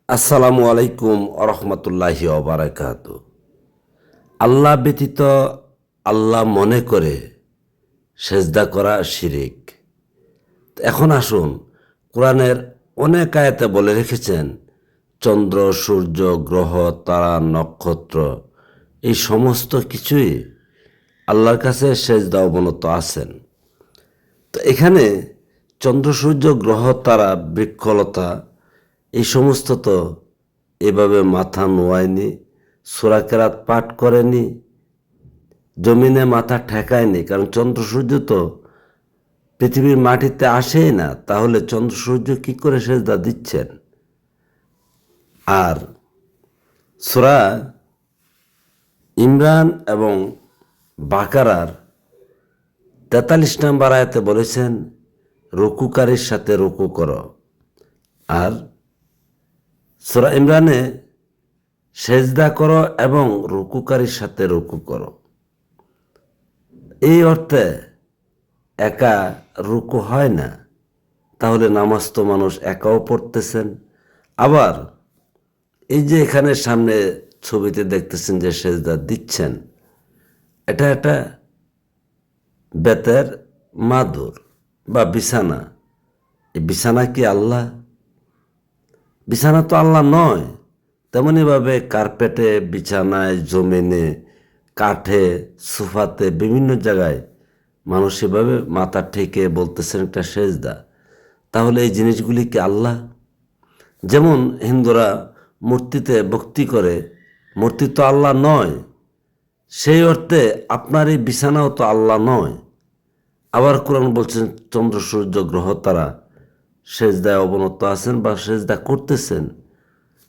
আসসালামু আলাইকুম আরহামতুল্লাহি ওবারাকাত। আল্লাহ ব্যতীত আল্লাহ মনে করে সেজদা করা শিরিক। এখন আসুন, কোরআনের অনেক আয়াতে বলে রেখেছেন চন্দ্র, সূর্য, গ্রহ, তারা, নক্ষত্র এই সমস্ত কিছুই আল্লাহর কাছে সেজদা অবনত আছেন। তো এখানে চন্দ্র, সূর্য, গ্রহ, তারা, বৃক্ষলতা এই সমস্ত তো এভাবে মাথা নোয়ায়নি, সূরা কেরাত পাঠ করেনি, জমিনে মাথা ঠেকায়নি। কারণ চন্দ্র সূর্য তো পৃথিবীর মাটিতে আসেই না, তাহলে চন্দ্র সূর্য কি করে সেজদা দিচ্ছেন? আর সূরা ইমরান এবং বাকারার 43 নম্বর আয়াতে বলেছেন রুকুকারীর সাথে রুকু করো। আর সূরা ইমরানে সেজদা করো এবং রুকুকারীর সাথে রুকু করো, এই অর্থে একা রুকু হয় না। তাহলে নামাজ তো মানুষ একাও পড়তেছেন। আবার এই যে এখানে সামনে ছবিতে দেখতেছেন যে সেজদা দিচ্ছেন, এটা একটা বেতের মাদুর বা বিছানা। এই বিছানা কি আল্লাহ? বিছানা তো আল্লাহ নয়। তেমনইভাবে কার্পেটে, বিছানায়, জমিনে, কাঠে, সোফাতে, বিভিন্ন জায়গায় মানুষ এভাবে মাথা ঠেকে বলতেছেন একটা সেজদা। তাহলে এই জিনিসগুলি কি আল্লাহ? যেমন হিন্দুরা মূর্তিতে ভক্তি করে, মূর্তি তো আল্লাহ নয়। সেই অর্থে আপনার এই বিছানাও তো আল্লাহ নয়। আবার কোরআন বলছেন চন্দ্র, সূর্য, গ্রহ, তারা সেজদায় অবনত আছেন বা সেজদা করতেছেন।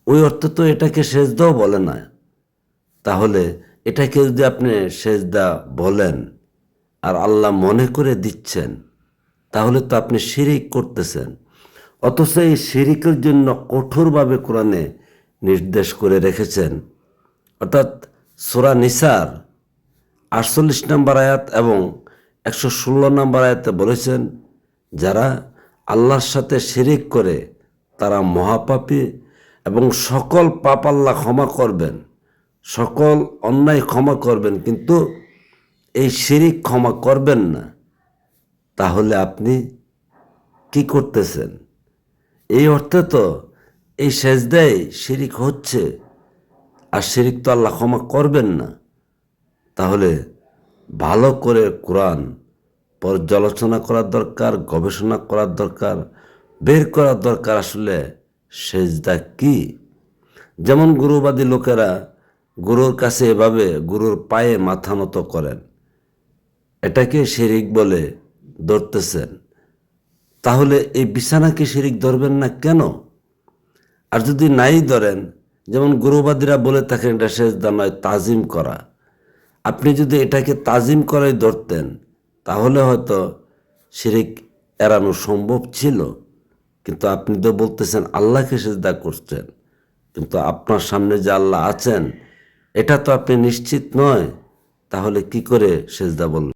ওই অর্থে তো এটাকে সেজদাও বলে না। তাহলে এটাকে যদি আপনি সেজদা বলেন আর আল্লাহ মনে করে দিচ্ছেন, তাহলে তো আপনি শিরিক করতেছেন। অথচ এই শিরিকের জন্য কঠোরভাবে কোরআনে নির্দেশ করে রেখেছেন। অর্থাৎ সূরা নিসার 48 নম্বর আয়াত এবং 116 নম্বর আয়াতে বলেছেন যারা আল্লাহর সাথে শিরিক করে তারা মহাপাপী এবং সকল পাপ আল্লাহ ক্ষমা করবেন, সকল অন্যায় ক্ষমা করবেন, কিন্তু এই শিরিক ক্ষমা করবেন না। তাহলে আপনি কি করতেছেন? এই অর্থে তো এই সেজদায় শিরিক হচ্ছে, আর শিরিক তো আল্লাহ ক্ষমা করবেন না। তাহলে ভালো করে কোরআন পর্যালোচনা করার দরকার, গবেষণা করার দরকার, বের করার দরকার আসলে সেজদা কি। যেমন গুরুবাদী লোকেরা গুরুর কাছে এভাবে গুরুর পায়ে মাথা নত করেন, এটাকে শিরিক বলে ধরতেছেন। তাহলে এই বিছানাকে শিরিক ধরবেন না কেন? আর যদি নাই ধরেন, যেমন গুরুবাদীরা বলে থাকেন এটা সেজদা নয়, তাজিম করা। আপনি যদি এটাকে তাজিম করাই ধরতেন, তাহলে হয়তো শিরিক এড়ানো সম্ভব ছিল। কিন্তু আপনি তো বলতেছেন আল্লাহকে সেজদা করছেন, কিন্তু আপনার সামনে যে আল্লাহ আছেন এটা তো আপনি নিশ্চিত নয়। তাহলে কি করে সেজদা বলবেন?